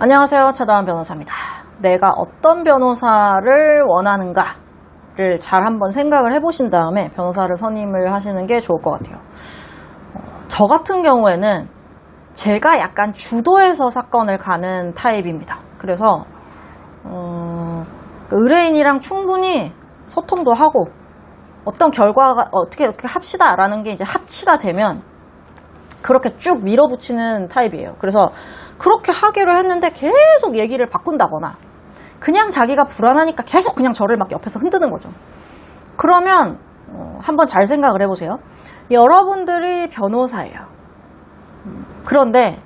안녕하세요. 차다은 변호사입니다. 내가 어떤 변호사를 원하는가를 잘 한번 생각을 해보신 다음에 변호사를 선임을 하시는 게 좋을 것 같아요. 저 같은 경우에는 제가 약간 주도해서 사건을 가는 타입입니다. 그래서 의뢰인이랑 충분히 소통도 하고 어떤 결과가 어떻게 합시다 라는 게 이제 합치가 되면 그렇게 쭉 밀어붙이는 타입이에요. 그래서 그렇게 하기로 했는데 계속 얘기를 바꾼다거나 그냥 자기가 불안하니까 계속 그냥 저를 막 옆에서 흔드는 거죠. 그러면 한번 잘 생각을 해보세요. 여러분들이 변호사예요. 그런데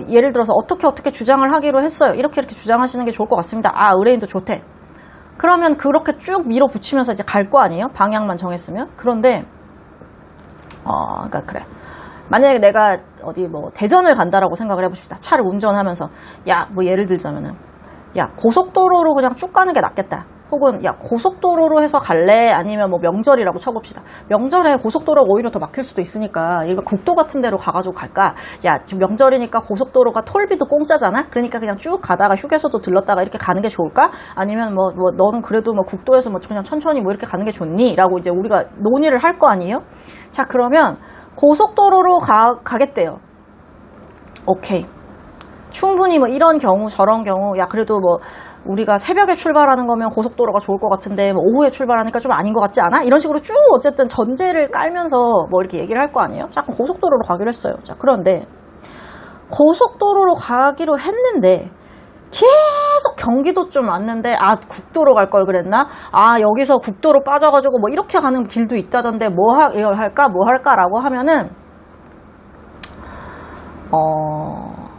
예를 들어서 어떻게 주장을 하기로 했어요. 이렇게 주장하시는 게 좋을 것 같습니다. 아, 의뢰인도 좋대. 그러면 그렇게 쭉 밀어붙이면서 이제 갈 거 아니에요? 방향만 정했으면. 그런데 그러니까 그래. 만약에 내가 어디 대전을 간다라고 생각을 해봅시다. 차를 운전하면서 예를 들자면은 고속도로로 그냥 쭉 가는 게 낫겠다. 혹은 고속도로로 해서 갈래? 아니면 명절이라고 쳐봅시다. 명절에 고속도로가 오히려 더 막힐 수도 있으니까 일반 국도 같은 데로 가가지고 갈까? 지금 명절이니까 고속도로가 톨비도 공짜잖아? 그러니까 그냥 쭉 가다가 휴게소도 들렀다가 이렇게 가는 게 좋을까? 아니면 너는 그래도 국도에서 그냥 천천히 이렇게 가는 게 좋니? 라고 이제 우리가 논의를 할 거 아니에요? 자, 그러면 고속도로로 가겠대요. 오케이. 충분히 이런 경우 저런 경우 그래도 우리가 새벽에 출발하는 거면 고속도로가 좋을 것 같은데 오후에 출발하니까 좀 아닌 것 같지 않아? 이런 식으로 쭉 어쨌든 전제를 깔면서 이렇게 얘기를 할 거 아니에요? 자, 그럼 고속도로로 가기로 했어요. 자, 그런데 고속도로로 가기로 했는데 계속 경기도 좀 왔는데 국도로 갈 걸 그랬나? 여기서 국도로 빠져가지고 이렇게 가는 길도 있다던데 이걸 할까라고 하면은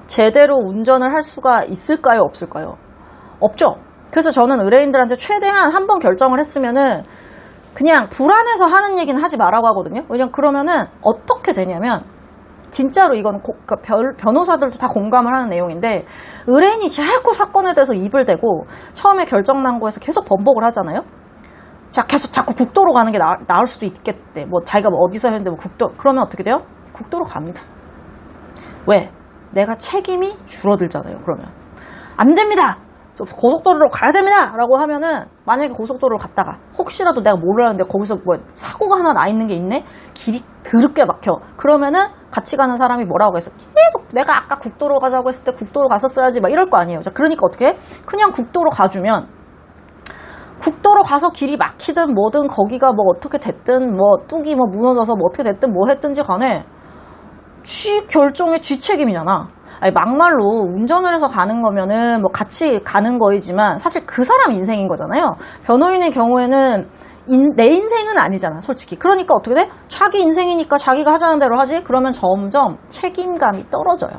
제대로 운전을 할 수가 있을까요? 없을까요? 없죠. 그래서 저는 의뢰인들한테 최대한 한번 결정을 했으면은 그냥 불안해서 하는 얘기는 하지 말라고 하거든요. 왜냐면 그러면은 어떻게 되냐면 진짜로 이건 변호사들도 다 공감을 하는 내용인데 의뢰인이 자꾸 사건에 대해서 입을 대고 처음에 결정 난 거에서 계속 번복을 하잖아요. 자, 계속 자꾸 국도로 가는 게 나을 수도 있겠대. 자기가 어디서 했는데 국도. 그러면 어떻게 돼요? 국도로 갑니다. 왜? 내가 책임이 줄어들잖아요. 그러면 안 됩니다. 고속도로로 가야 됩니다. 라고 하면은 만약에 고속도로로 갔다가 혹시라도 내가 몰랐는데 거기서 사고가 하나 나 있는 게 있네? 길이 더럽게 막혀. 그러면은 같이 가는 사람이 뭐라고 했어? 계속 내가 아까 국도로 가자고 했을 때 국도로 갔었어야지 이럴 거 아니에요. 자, 그러니까 어떻게 해? 그냥 국도로 가주면 국도로 가서 길이 막히든 뭐든 거기가 어떻게 됐든 뚝이 무너져서 어떻게 됐든 했든지 간에 쥐 결정의 쥐 책임이잖아. 막말로 운전을 해서 가는 거면은 같이 가는 거이지만 사실 그 사람 인생인 거잖아요. 변호인의 경우에는 내 인생은 아니잖아, 솔직히. 그러니까 어떻게 돼? 자기 인생이니까 자기가 하자는 대로 하지? 그러면 점점 책임감이 떨어져요.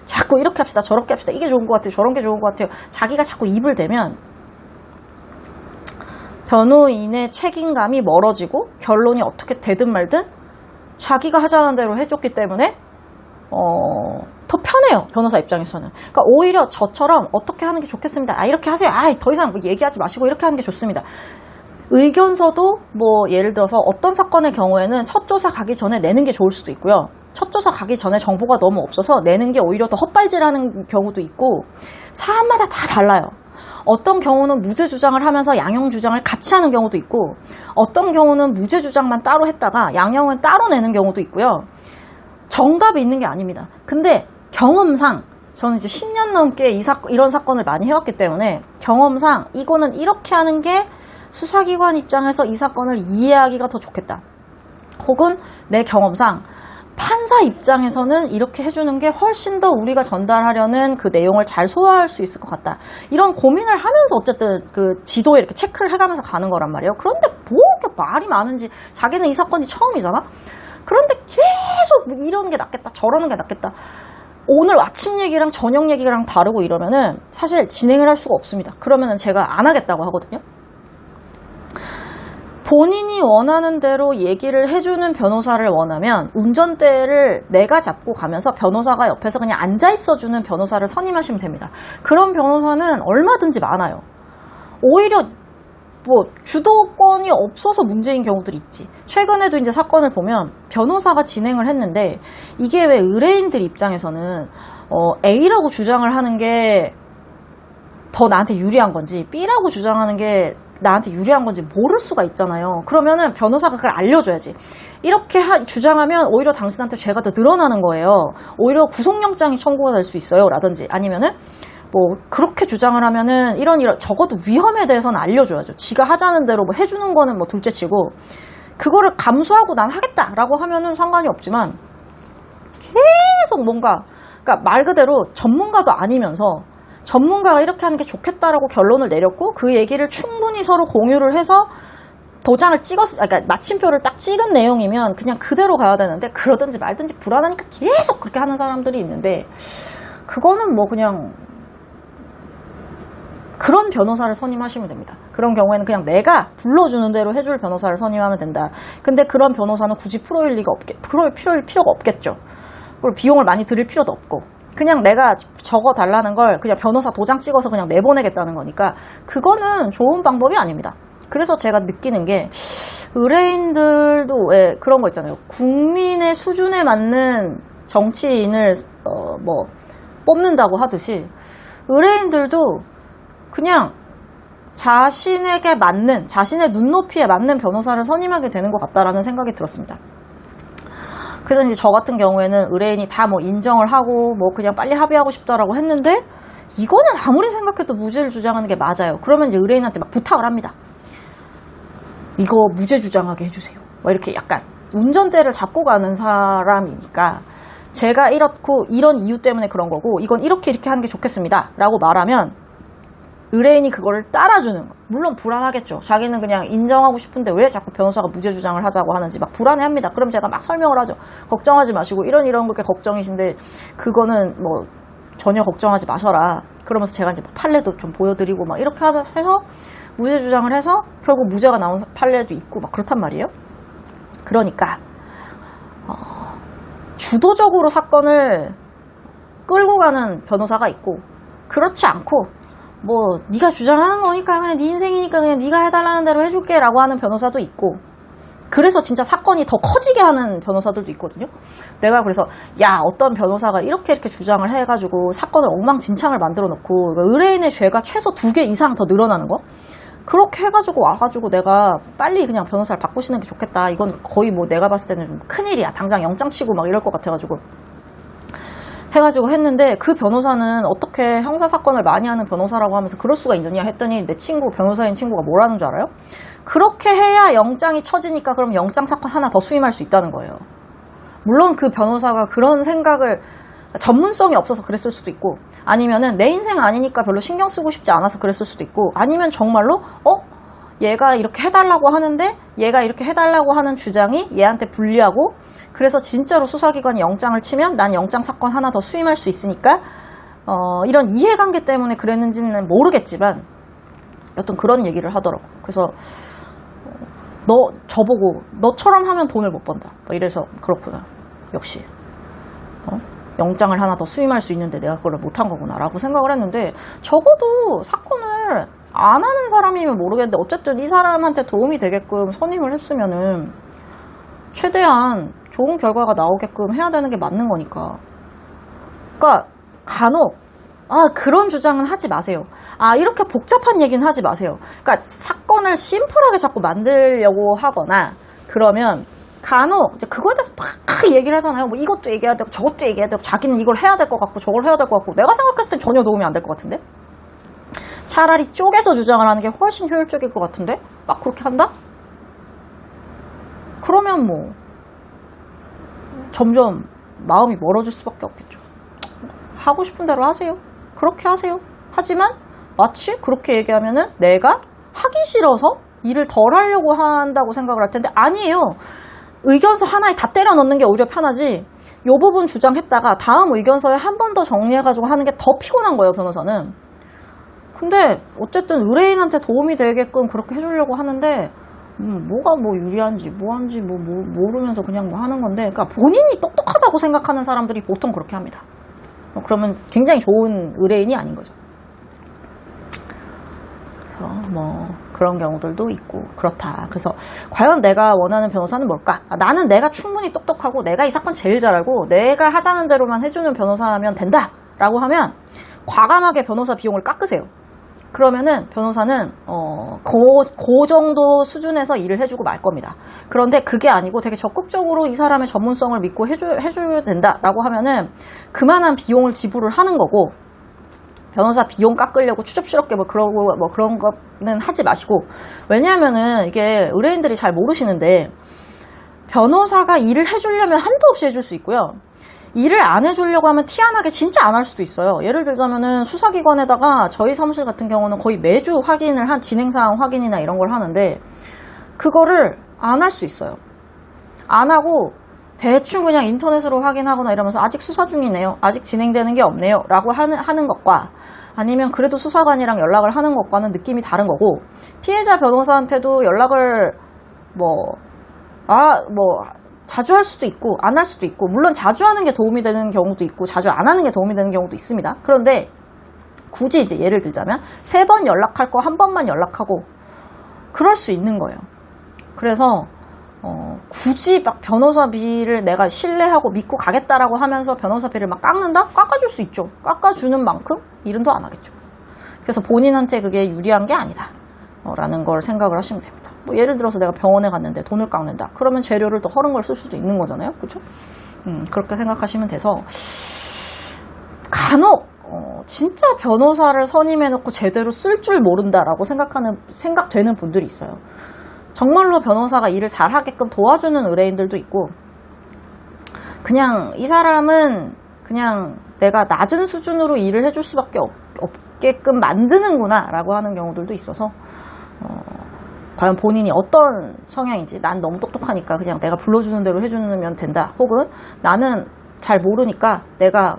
자꾸 이렇게 합시다, 저렇게 합시다. 이게 좋은 것 같아요, 저런 게 좋은 것 같아요. 자기가 자꾸 입을 대면 변호인의 책임감이 멀어지고 결론이 어떻게 되든 말든 자기가 하자는 대로 해줬기 때문에 더 편해요, 변호사 입장에서는. 그러니까 오히려 저처럼 어떻게 하는 게 좋겠습니다. 이렇게 하세요. 더 이상 얘기하지 마시고 이렇게 하는 게 좋습니다. 의견서도 예를 들어서 어떤 사건의 경우에는 첫 조사 가기 전에 내는 게 좋을 수도 있고요. 첫 조사 가기 전에 정보가 너무 없어서 내는 게 오히려 더 헛발질하는 경우도 있고 사안마다 다 달라요. 어떤 경우는 무죄 주장을 하면서 양형 주장을 같이 하는 경우도 있고 어떤 경우는 무죄 주장만 따로 했다가 양형은 따로 내는 경우도 있고요. 정답이 있는 게 아닙니다. 근데 경험상 저는 이제 10년 넘게 이런 사건을 많이 해왔기 때문에 경험상 이거는 이렇게 하는 게 수사기관 입장에서 이 사건을 이해하기가 더 좋겠다. 혹은 내 경험상 판사 입장에서는 이렇게 해주는 게 훨씬 더 우리가 전달하려는 그 내용을 잘 소화할 수 있을 것 같다. 이런 고민을 하면서 어쨌든 그 지도에 이렇게 체크를 해가면서 가는 거란 말이에요. 그런데 이렇게 말이 많은지 자기는 이 사건이 처음이잖아? 그런데 계속 이러는 게 낫겠다, 저러는 게 낫겠다. 오늘 아침 얘기랑 저녁 얘기랑 다르고 이러면은 사실 진행을 할 수가 없습니다. 그러면은 제가 안 하겠다고 하거든요. 본인이 원하는 대로 얘기를 해주는 변호사를 원하면 운전대를 내가 잡고 가면서 변호사가 옆에서 그냥 앉아있어주는 변호사를 선임하시면 됩니다. 그런 변호사는 얼마든지 많아요. 오히려 주도권이 없어서 문제인 경우들이 있지. 최근에도 이제 사건을 보면 변호사가 진행을 했는데 이게 왜 의뢰인들 입장에서는 A라고 주장을 하는 게 더 나한테 유리한 건지 B라고 주장하는 게 나한테 유리한 건지 모를 수가 있잖아요. 그러면은 변호사가 그걸 알려줘야지. 이렇게 주장하면 오히려 당신한테 죄가 더 늘어나는 거예요. 오히려 구속영장이 청구가 될 수 있어요. 라든지 아니면은 뭐 그렇게 주장을 하면은 이런 적어도 위험에 대해서는 알려줘야죠. 지가 하자는 대로 뭐 해주는 거는 뭐 둘째치고 그거를 감수하고 난 하겠다라고 하면은 상관이 없지만 계속 뭔가 그러니까 말 그대로 전문가도 아니면서 전문가가 이렇게 하는 게 좋겠다라고 결론을 내렸고 그 얘기를 충분히 서로 공유를 해서 도장을 그러니까 마침표를 딱 찍은 내용이면 그냥 그대로 가야 되는데 그러든지 말든지 불안하니까 계속 그렇게 하는 사람들이 있는데 그거는 뭐 그냥 그런 변호사를 선임하시면 됩니다. 그런 경우에는 그냥 내가 불러주는 대로 해줄 변호사를 선임하면 된다. 근데 그런 변호사는 굳이 프로일 필요가 없겠죠. 그리고 비용을 많이 들일 필요도 없고 그냥 내가 적어 달라는 걸 그냥 변호사 도장 찍어서 그냥 내보내겠다는 거니까 그거는 좋은 방법이 아닙니다. 그래서 제가 느끼는 게 의뢰인들도 왜 그런 거 있잖아요. 국민의 수준에 맞는 정치인을 뭐 뽑는다고 하듯이 의뢰인들도 그냥 자신에게 맞는 자신의 눈높이에 맞는 변호사를 선임하게 되는 것 같다라는 생각이 들었습니다. 그래서 이제 저 같은 경우에는 의뢰인이 다 뭐 인정을 하고 뭐 그냥 빨리 합의하고 싶다라고 했는데 이거는 아무리 생각해도 무죄를 주장하는 게 맞아요. 그러면 이제 의뢰인한테 막 부탁을 합니다. 이거 무죄 주장하게 해주세요. 뭐 이렇게 약간 운전대를 잡고 가는 사람이니까 제가 이렇고 이런 이유 때문에 그런 거고 이건 이렇게 하는 게 좋겠습니다. 라고 말하면 의뢰인이 그거를 따라주는 거. 물론 불안하겠죠. 자기는 그냥 인정하고 싶은데 왜 자꾸 변호사가 무죄 주장을 하자고 하는지 막 불안해합니다. 그럼 제가 막 설명을 하죠. 걱정하지 마시고 이런 그렇게 걱정이신데 그거는 뭐 전혀 걱정하지 마셔라. 그러면서 제가 이제 판례도 좀 보여드리고 막 이렇게 해서 무죄 주장을 해서 결국 무죄가 나온 판례도 있고 막 그렇단 말이에요. 그러니까 주도적으로 사건을 끌고 가는 변호사가 있고 그렇지 않고 뭐 네가 주장하는 거니까 그냥 네 인생이니까 그냥 네가 해달라는 대로 해줄게 라고 하는 변호사도 있고 그래서 진짜 사건이 더 커지게 하는 변호사들도 있거든요. 내가 그래서 어떤 변호사가 이렇게 주장을 해가지고 사건을 엉망진창을 만들어 놓고 의뢰인의 죄가 최소 2개 이상 더 늘어나는 거 그렇게 해가지고 와가지고 내가 빨리 그냥 변호사를 바꾸시는 게 좋겠다. 이건 거의 뭐 내가 봤을 때는 좀 큰일이야. 당장 영장 치고 막 이럴 것 같아가지고 해가지고 했는데 그 변호사는 어떻게 형사사건을 많이 하는 변호사라고 하면서 그럴 수가 있느냐 했더니 내 변호사인 친구가 뭐라는 줄 알아요? 그렇게 해야 영장이 쳐지니까 그럼 영장 사건 하나 더 수임할 수 있다는 거예요. 물론 그 변호사가 그런 생각을 전문성이 없어서 그랬을 수도 있고 아니면은 내 인생 아니니까 별로 신경 쓰고 싶지 않아서 그랬을 수도 있고 아니면 정말로 얘가 이렇게 해달라고 하는데 얘가 이렇게 해달라고 하는 주장이 얘한테 불리하고 그래서 진짜로 수사기관이 영장을 치면 난 영장 사건 하나 더 수임할 수 있으니까 이런 이해관계 때문에 그랬는지는 모르겠지만 여튼 그런 얘기를 하더라고. 그래서 저보고 너처럼 하면 돈을 못 번다 이래서 그렇구나 역시 영장을 하나 더 수임할 수 있는데 내가 그걸 못한 거구나 라고 생각을 했는데 적어도 사건을 안 하는 사람이면 모르겠는데 어쨌든 이 사람한테 도움이 되게끔 선임을 했으면은 최대한 좋은 결과가 나오게끔 해야 되는 게 맞는 거니까. 그러니까 간혹 그런 주장은 하지 마세요. 이렇게 복잡한 얘기는 하지 마세요. 그러니까 사건을 심플하게 자꾸 만들려고 하거나 그러면 간혹 이제 그거에 대해서 막 얘기를 하잖아요. 뭐 이것도 얘기해야 되고 저것도 얘기해야 되고 자기는 이걸 해야 될 것 같고 저걸 해야 될 것 같고 내가 생각했을 땐 전혀 도움이 안 될 것 같은데 차라리 쪼개서 주장을 하는 게 훨씬 효율적일 것 같은데 막 그렇게 한다? 그러면 뭐 점점 마음이 멀어질 수밖에 없겠죠. 하고 싶은 대로 하세요. 그렇게 하세요. 하지만 마치 그렇게 얘기하면은 내가 하기 싫어서 일을 덜 하려고 한다고 생각을 할 텐데 아니에요. 의견서 하나에 다 때려 넣는 게 오히려 편하지 요 부분 주장했다가 다음 의견서에 한 번 더 정리해가지고 하는 게 더 피곤한 거예요, 변호사는. 근데 어쨌든 의뢰인한테 도움이 되게끔 그렇게 해주려고 하는데 뭐가 뭐 유리한지 뭐한지 모르면서 그냥 뭐 하는 건데 그러니까 본인이 똑똑하다고 생각하는 사람들이 보통 그렇게 합니다. 그러면 굉장히 좋은 의뢰인이 아닌 거죠. 그래서 뭐 그런 경우들도 있고 그렇다. 그래서 과연 내가 원하는 변호사는 뭘까? 나는 내가 충분히 똑똑하고 내가 이 사건 제일 잘 알고 내가 하자는 대로만 해주는 변호사면 된다 라고 하면 과감하게 변호사 비용을 깎으세요. 그러면은 변호사는 그 정도 수준에서 일을 해주고 말 겁니다. 그런데 그게 아니고 되게 적극적으로 이 사람의 전문성을 믿고 해줘야 된다라고 하면은 그만한 비용을 지불을 하는 거고, 변호사 비용 깎으려고 추접스럽게 그런 거는 하지 마시고. 왜냐하면은 이게 의뢰인들이 잘 모르시는데, 변호사가 일을 해주려면 한도 없이 해줄 수 있고요. 일을 안 해주려고 하면 티안하게 진짜 안 할 수도 있어요. 예를 들자면은 수사기관에다가 저희 사무실 같은 경우는 거의 매주 진행사항 확인이나 이런 걸 하는데, 그거를 안 할 수 있어요. 안 하고 대충 그냥 인터넷으로 확인하거나 이러면서 아직 수사 중이네요, 아직 진행되는 게 없네요 라고 하는 것과, 아니면 그래도 수사관이랑 연락을 하는 것과는 느낌이 다른 거고, 피해자 변호사한테도 연락을 자주 할 수도 있고 안 할 수도 있고, 물론 자주 하는 게 도움이 되는 경우도 있고 자주 안 하는 게 도움이 되는 경우도 있습니다. 그런데 굳이 이제 예를 들자면 3번 연락할 거 1번만 연락하고 그럴 수 있는 거예요. 그래서 굳이 막 변호사비를 내가 신뢰하고 믿고 가겠다라고 하면서 변호사비를 막 깎는다? 깎아줄 수 있죠. 깎아주는 만큼 일은 더 안 하겠죠. 그래서 본인한테 그게 유리한 게 아니다 라는 걸 생각을 하시면 됩니다. 예를 들어서 내가 병원에 갔는데 돈을 깎는다. 그러면 재료를 더 허른 걸 쓸 수도 있는 거잖아요. 그렇죠? 그렇게 생각하시면 돼서, 간혹 진짜 변호사를 선임해놓고 제대로 쓸 줄 모른다라고 생각되는 분들이 있어요. 정말로 변호사가 일을 잘하게끔 도와주는 의뢰인들도 있고, 그냥 이 사람은 그냥 내가 낮은 수준으로 일을 해줄 수밖에 없게끔 만드는구나 라고 하는 경우들도 있어서, 과연 본인이 어떤 성향인지, 난 너무 똑똑하니까 그냥 내가 불러주는 대로 해주면 된다, 혹은 나는 잘 모르니까 내가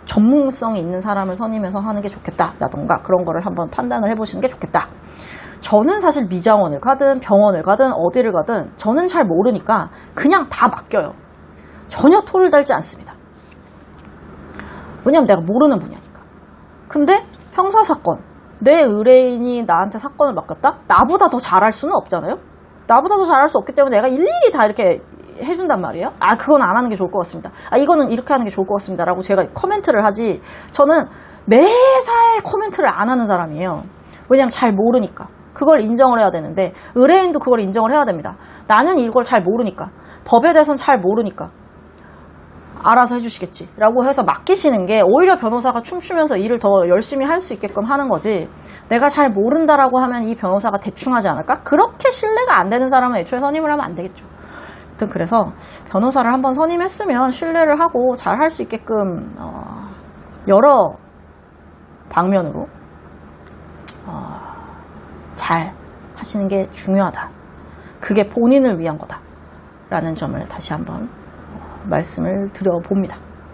전문성이 있는 사람을 선임해서 하는 게 좋겠다 라던가, 그런 거를 한번 판단을 해보시는 게 좋겠다. 저는 사실 미장원을 가든 병원을 가든 어디를 가든 저는 잘 모르니까 그냥 다 맡겨요. 전혀 토를 달지 않습니다. 왜냐면 내가 모르는 분야니까. 근데 형사사건, 내 의뢰인이 나한테 사건을 맡겼다? 나보다 더 잘할 수는 없잖아요? 나보다 더 잘할 수 없기 때문에 내가 일일이 다 이렇게 해준단 말이에요. 그건 안 하는 게 좋을 것 같습니다. 이거는 이렇게 하는 게 좋을 것 같습니다 라고 제가 코멘트를 하지, 저는 매사에 코멘트를 안 하는 사람이에요. 왜냐면 잘 모르니까. 그걸 인정을 해야 되는데, 의뢰인도 그걸 인정을 해야 됩니다. 나는 이걸 잘 모르니까, 법에 대해서는 잘 모르니까 알아서 해주시겠지 라고 해서 맡기시는 게 오히려 변호사가 춤추면서 일을 더 열심히 할 수 있게끔 하는 거지, 내가 잘 모른다라고 하면 이 변호사가 대충 하지 않을까? 그렇게 신뢰가 안 되는 사람은 애초에 선임을 하면 안 되겠죠. 아무튼 그래서 변호사를 한번 선임했으면 신뢰를 하고 잘 할 수 있게끔 여러 방면으로 잘 하시는 게 중요하다. 그게 본인을 위한 거다 라는 점을 다시 한번 말씀을 드려봅니다.